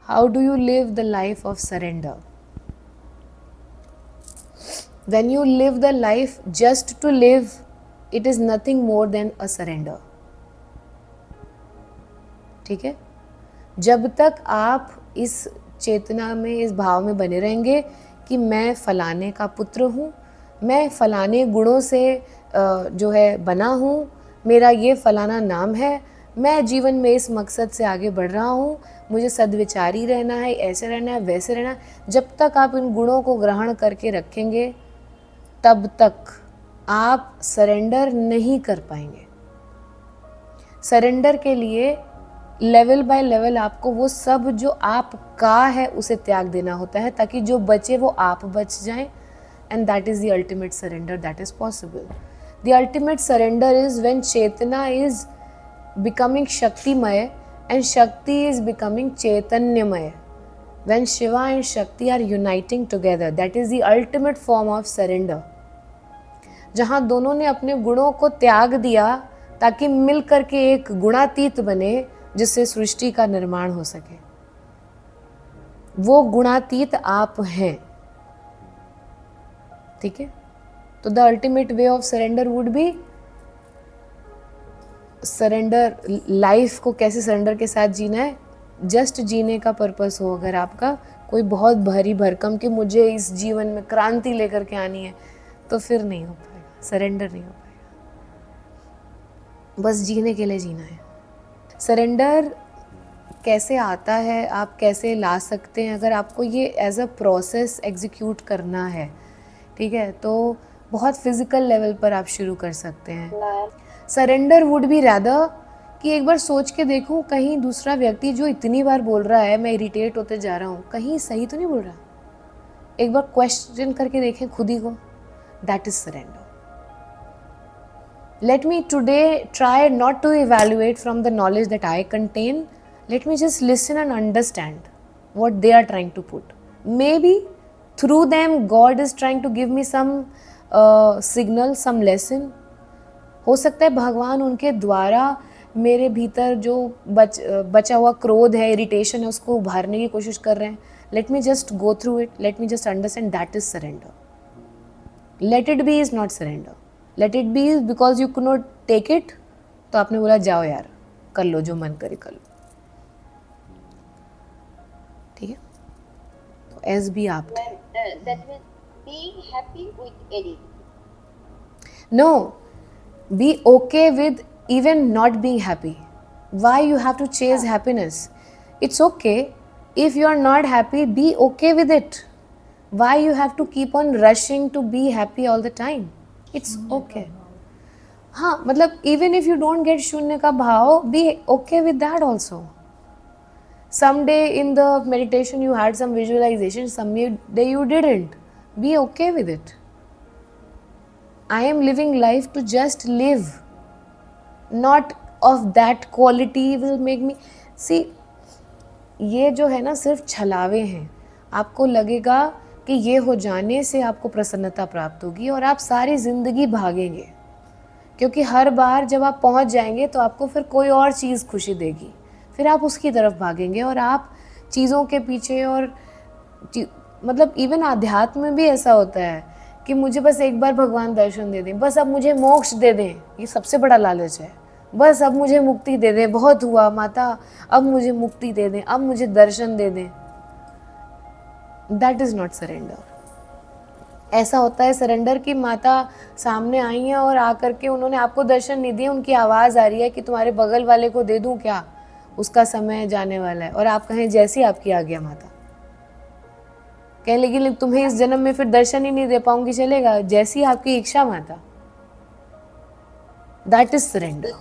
How do you live the life of surrender? When you live the life just to live, it is nothing more than a surrender. ठीक है? जब तक आप इस चेतना में, इस भाव में बने रहेंगे कि मैं फलाने का पुत्र हूँ, मैं फलाने गुणों से जो है बना हूँ, मेरा ये फलाना नाम है, मैं जीवन में इस मकसद से आगे बढ़ रहा हूँ, मुझे सद्विचारी रहना है, ऐसे रहना है, वैसे रहना है, जब तक आप इन गुणों को ग्रहण करके रखेंगे तब तक आप सरेंडर नहीं कर पाएंगे। सरेंडर के लिए लेवल बाय लेवल आपको वो सब जो आपका है उसे त्याग देना होता है, ताकि जो बचे वो आप बच जाएं, and that is the ultimate surrender that is possible. The ultimate surrender is when chetana is becoming शक्तिमय एंड शक्ति इज बिकमिंग चैतन्यमय। When Shiva and Shakti are uniting together, that is the ultimate form of surrender. जहाँ दोनों ने अपने गुणों को त्याग दिया ताकि मिल करके एक गुणातीत बने, जिससे सृष्टि का निर्माण हो सके। वो गुणातीत आप हैं। ठीक है? तो the ultimate way of surrender would be surrender. Life को कैसे सरेंडर के साथ जीना है, जस्ट जीने का पर्पस हो अगर आपका कोई बहुत भारी भरकम कि मुझे इस जीवन में क्रांति लेकर के आनी है, तो फिर नहीं हो पाएगा, सरेंडर नहीं हो पाएगा। बस जीने के लिए जीना है। सरेंडर कैसे आता है, आप कैसे ला सकते हैं, अगर आपको ये एज अ प्रोसेस एग्जीक्यूट करना है, ठीक है, तो बहुत फिजिकल लेवल पर आप शुरू कर सकते हैं। सरेंडर वुड बी रैदर कि एक बार सोच के देखूं कहीं दूसरा व्यक्ति जो इतनी बार बोल रहा है मैं इरिटेट होते जा रहा हूँ, कहीं सही तो नहीं बोल रहा। एक बार क्वेश्चन करके देखें खुद ही को। That is surrender. Let me today try not to evaluate from the knowledge that I contain. Let me just listen and understand what they are trying to put. Maybe through them God is trying to give me some signal, some lesson. हो सकता है भगवान उनके द्वारा मेरे भीतर जो बचा हुआ क्रोध है, इरिटेशन है, उसको उभारने की कोशिश कर रहे हैं। Let me just go through it, let me just understand, that is surrender. Let it be is not surrender. Let it be is because you could not take it, तो आपने बोला जाओ यार कर लो जो मन करे कर लो। ठीक है, तो एस बी आप That means being happy with anything. No, be okay with even not being happy. Why you have to chase happiness? It's okay if you are not happy, be okay with it. Why you have to keep on rushing to be happy all the time? It's okay. हाँ, मतलब even if you don't get शून्य का भाव, be okay with that also. Someday in the meditation you had some visualization, someday you didn't. Be okay with it. I am living life to just live. Not of that quality will make me see. ये जो है ना सिर्फ छलावे हैं। आपको लगेगा कि ये हो जाने से आपको प्रसन्नता प्राप्त होगी और आप सारी ज़िंदगी भागेंगे, क्योंकि हर बार जब आप पहुंच जाएंगे तो आपको फिर कोई और चीज़ खुशी देगी, फिर आप उसकी तरफ भागेंगे और आप चीज़ों के पीछे। और मतलब इवन आध्यात्म में भी ऐसा होता है कि मुझे बस एक बार भगवान दर्शन दे दें, बस अब मुझे मोक्ष दे दें, ये सबसे बड़ा लालच है। बस अब मुझे मुक्ति दे दें, बहुत हुआ माता, अब मुझे मुक्ति दे दें, अब मुझे दर्शन दे दें। That is not surrender. ऐसा होता है सरेंडर कि माता सामने आई हैं और आकर के उन्होंने आपको दर्शन नहीं दिए, उनकी आवाज़ आ रही है कि तुम्हारे बगल वाले को दे दूं क्या, उसका समय जाने वाला है, और आप कहें जैसी आपकी आ गया माता, कह लेकिन तुम्हें इस जन्म में फिर दर्शन ही नहीं दे पाऊंगी, चलेगा, जैसी आपकी इच्छा माता। That is surrender.